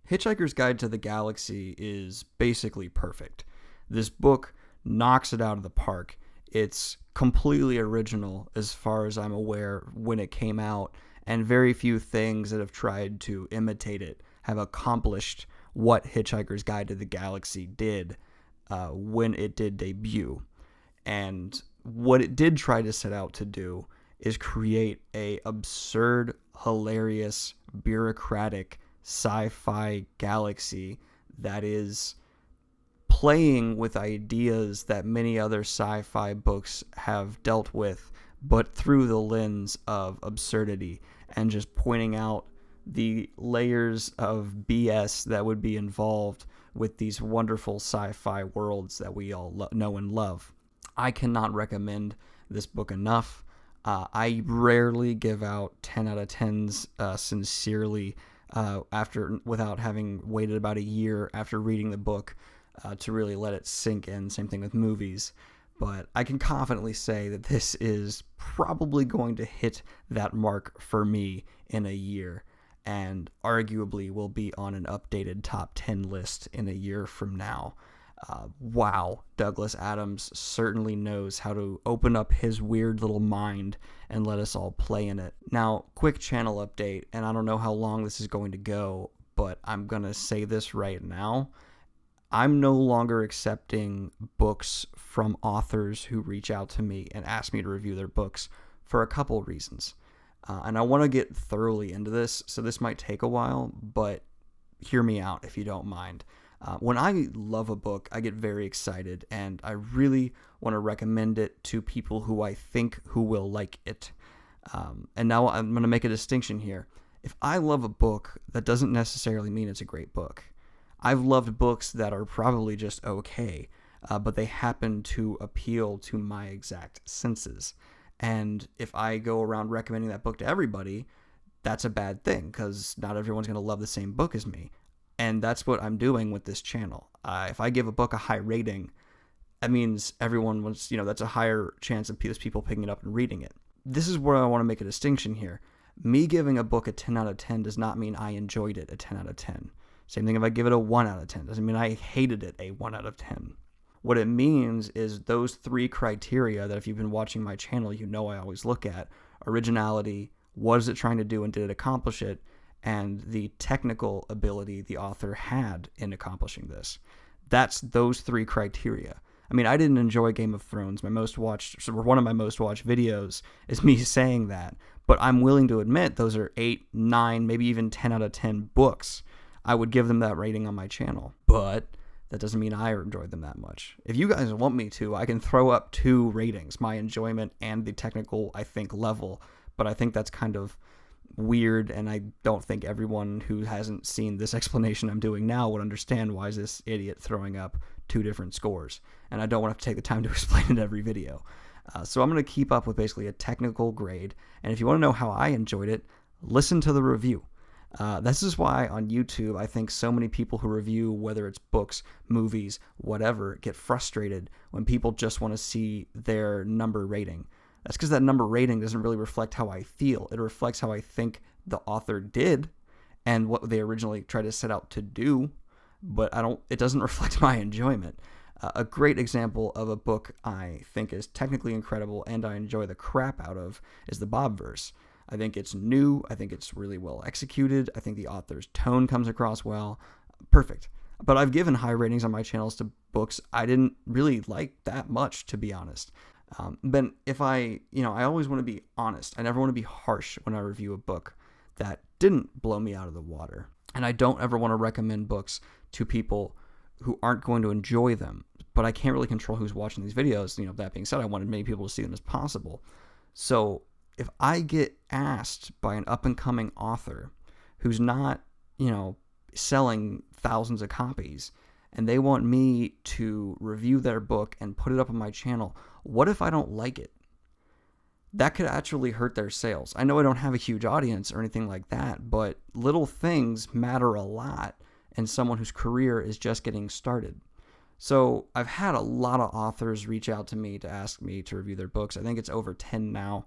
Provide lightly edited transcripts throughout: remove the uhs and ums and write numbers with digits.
Hitchhiker's Guide to the Galaxy is basically perfect. This book knocks it out of the park. It's completely original as far as I'm aware when it came out, and very few things that have tried to imitate it have accomplished what Hitchhiker's Guide to the Galaxy did when it did debut. And what it did try to set out to do is create a absurd, hilarious, bureaucratic sci-fi galaxy that is playing with ideas that many other sci-fi books have dealt with, but through the lens of absurdity and just pointing out the layers of BS that would be involved with these wonderful sci-fi worlds that we all know and love. I cannot recommend this book enough. I rarely give out 10 out of 10s sincerely without having waited about a year after reading the book to really let it sink in. Same thing with movies. But I can confidently say that this is probably going to hit that mark for me in a year, and arguably will be on an updated top 10 list in a year from now. Wow, Douglas Adams certainly knows how to open up his weird little mind and let us all play in it. Now, quick channel update, and I don't know how long this is going to go, but I'm going to say this right now. I'm no longer accepting books from authors who reach out to me and ask me to review their books for a couple reasons. And I want to get thoroughly into this, so this might take a while, but hear me out if you don't mind. When I love a book, I get very excited, and I really want to recommend it to people who I think who will like it. And now I'm going to make a distinction here. If I love a book, that doesn't necessarily mean it's a great book. I've loved books that are probably just okay, but they happen to appeal to my exact senses. And if I go around recommending that book to everybody, that's a bad thing, because not everyone's going to love the same book as me. And that's what I'm doing with this channel. If I give a book a high rating, that means everyone wants, that's a higher chance of people picking it up and reading it. This is where I want to make a distinction here. Me giving a book a 10 out of 10 does not mean I enjoyed it a 10 out of 10. Same thing if I give it a 1 out of 10. Doesn't mean I hated it a 1 out of 10. What it means is those three criteria that if you've been watching my channel, I always look at: originality, what is it trying to do and did it accomplish it, and the technical ability the author had in accomplishing this. That's those three criteria. I mean, I didn't enjoy Game of Thrones. One of my most watched videos is me saying that, but I'm willing to admit those are 8, 9, maybe even 10 out of 10 books. I would give them that rating on my channel, but that doesn't mean I enjoyed them that much. If you guys want me to, I can throw up 2 ratings, my enjoyment and the technical, level, but I think that's kind of weird, and I don't think everyone who hasn't seen this explanation I'm doing now would understand why is this idiot throwing up 2 different scores, and I don't want to have to take the time to explain it every video. So I'm going to keep up with basically a technical grade, and if you want to know how I enjoyed it, listen to the review. This is why on YouTube I think so many people who review, whether it's books, movies, whatever, get frustrated when people just want to see their number rating. That's because that number rating doesn't really reflect how I feel. It reflects how I think the author did and what they originally tried to set out to do, but it doesn't reflect my enjoyment. A great example of a book I think is technically incredible and I enjoy the crap out of is the Bobverse. I think it's new. I think it's really well executed. I think the author's tone comes across well. Perfect. But I've given high ratings on my channels to books I didn't really like that much, to be honest. But if I always want to be honest. I never want to be harsh when I review a book that didn't blow me out of the water. And I don't ever want to recommend books to people who aren't going to enjoy them. But I can't really control who's watching these videos. That being said, I wanted many people to see them as possible. So if I get asked by an up-and-coming author who's not, selling thousands of copies, and they want me to review their book and put it up on my channel, what if I don't like it? That could actually hurt their sales. I know I don't have a huge audience or anything like that, but little things matter a lot in someone whose career is just getting started. So I've had a lot of authors reach out to me to ask me to review their books. I think it's over 10 now.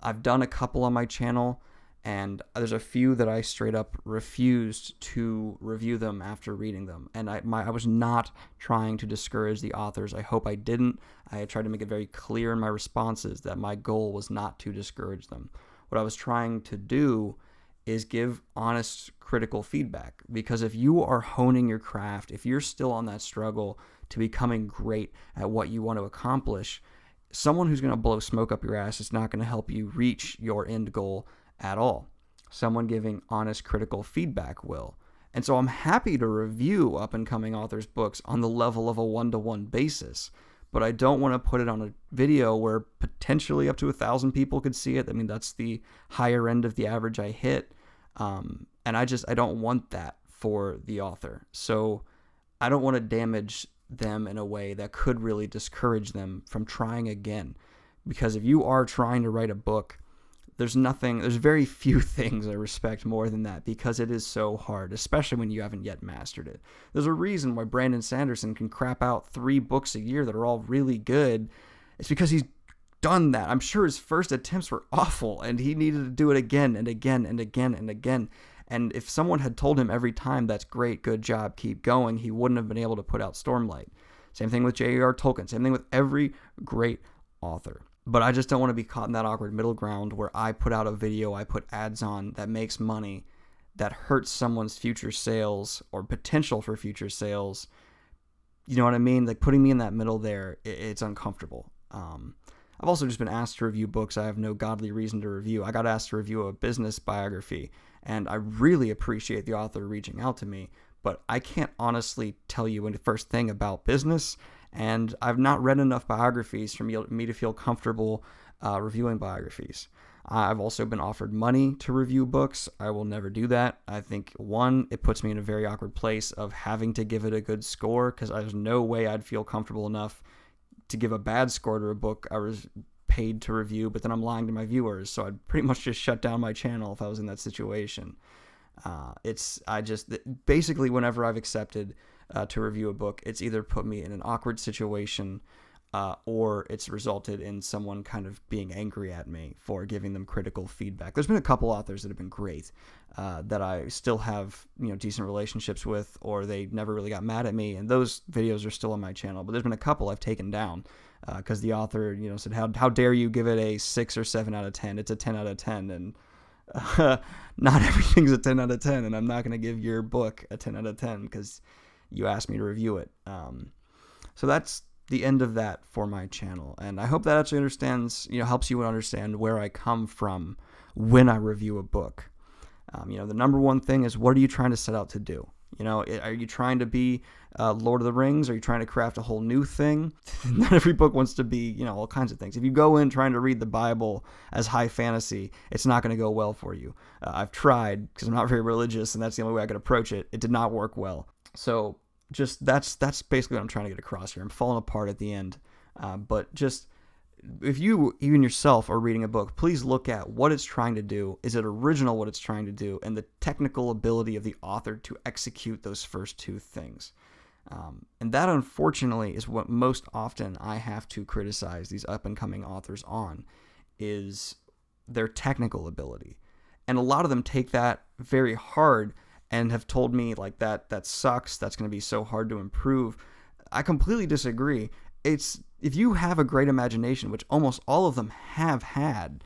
I've done a couple on my channel, And there's a few that I straight up refused to review them after reading them. And I was not trying to discourage the authors. I hope I didn't. I tried to make it very clear in my responses that my goal was not to discourage them. What I was trying to do is give honest, critical feedback. Because if you are honing your craft, if you're still on that struggle to becoming great at what you want to accomplish, someone who's going to blow smoke up your ass is not going to help you reach your end goal at all. Someone giving honest, critical feedback will. And so I'm happy to review up-and-coming authors' books on the level of a one-to-one basis, but I don't want to put it on a video where potentially up to 1,000 people could see it. I mean, that's the higher end of the average I hit. And I don't want that for the author. So I don't want to damage them in a way that could really discourage them from trying again. Because if you are trying to write a book, there's very few things I respect more than that, because it is so hard, especially when you haven't yet mastered it. There's a reason why Brandon Sanderson can crap out 3 books a year that are all really good. It's because he's done that. I'm sure his first attempts were awful, and he needed to do it again and again and again and again. And if someone had told him every time, that's great, good job, keep going, he wouldn't have been able to put out Stormlight. Same thing with J.R.R. Tolkien. Same thing with every great author. But I just don't want to be caught in that awkward middle ground where I put out a video, I put ads on that makes money, that hurts someone's future sales or potential for future sales. You know what I mean? Like, putting me in that middle there, it's uncomfortable. I've also just been asked to review books I have no godly reason to review. I got asked to review a business biography, and I really appreciate the author reaching out to me, but I can't honestly tell you the first thing about business. And I've not read enough biographies for me to feel comfortable reviewing biographies. I've also been offered money to review books. I will never do that. I think, one, it puts me in a very awkward place of having to give it a good score, because there's no way I'd feel comfortable enough to give a bad score to a book I was paid to review, but then I'm lying to my viewers, so I'd pretty much just shut down my channel if I was in that situation. Basically, whenever I've accepted to review a book, it's either put me in an awkward situation or it's resulted in someone kind of being angry at me for giving them critical feedback. There's been a couple authors that have been great that I still have decent relationships with, or they never really got mad at me, and those videos are still on my channel. But there's been a couple I've taken down because the author said, how dare you give it a 6 or 7 out of 10? It's a 10 out of 10, and not everything's a 10 out of 10, and I'm not going to give your book a 10 out of 10 because you asked me to review it. So that's the end of that for my channel, and I hope that actually helps you understand where I come from when I review a book. The number one thing is, what are you trying to set out to do? Are you trying to be Lord of the Rings? Are you trying to craft a whole new thing? Not every book wants to be, all kinds of things. If you go in trying to read the Bible as high fantasy, it's not going to go well for you. I've tried, because I'm not very religious, and that's the only way I could approach it. It did not work well. So just that's basically what I'm trying to get across here. I'm falling apart at the end. But just, if you, even yourself, are reading a book, please look at what it's trying to do. Is it original, what it's trying to do, and the technical ability of the author to execute those first two things. And that, unfortunately, is what most often I have to criticize these up-and-coming authors on, is their technical ability. And a lot of them take that very hard and have told me, like, that sucks, that's going to be so hard to improve. I completely disagree. If you have a great imagination, which almost all of them have had,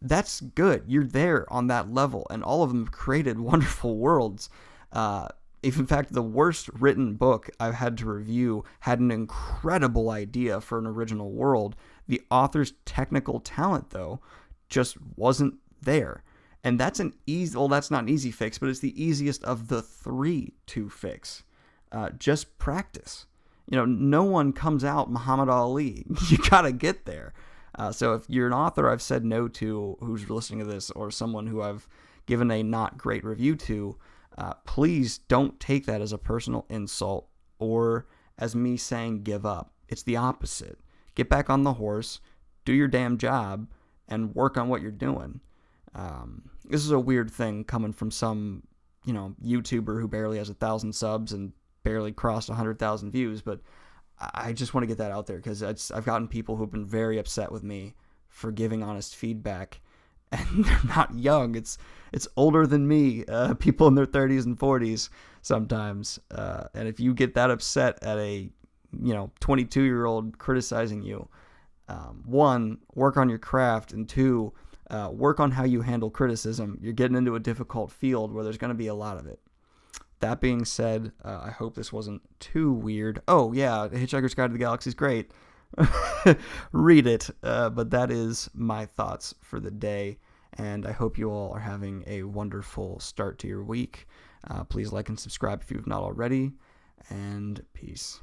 that's good. You're there on that level, and all of them have created wonderful worlds. If in fact the worst written book I've had to review had an incredible idea for an original world, the author's technical talent, though, just wasn't there. And that's that's not an easy fix, but it's the easiest of the 3 to fix. Just practice. No one comes out Muhammad Ali. You gotta get there. So if you're an author I've said no to who's listening to this, or someone who I've given a not great review to, please don't take that as a personal insult or as me saying give up. It's the opposite. Get back on the horse, do your damn job, and work on what you're doing. This is a weird thing coming from some, YouTuber who barely has 1,000 subs and barely crossed 100,000 views, but I just want to get that out there, because I've gotten people who've been very upset with me for giving honest feedback, and they're not young. It's older than me, people in their 30s and 40s sometimes. And if you get that upset at a 22-year-old criticizing you, one, work on your craft, and two, work on how you handle criticism. You're getting into a difficult field where there's going to be a lot of it. That being said, I hope this wasn't too weird. Oh, yeah, Hitchhiker's Guide to the Galaxy is great. Read it. But that is my thoughts for the day, and I hope you all are having a wonderful start to your week. Please like and subscribe if you've not already, and peace.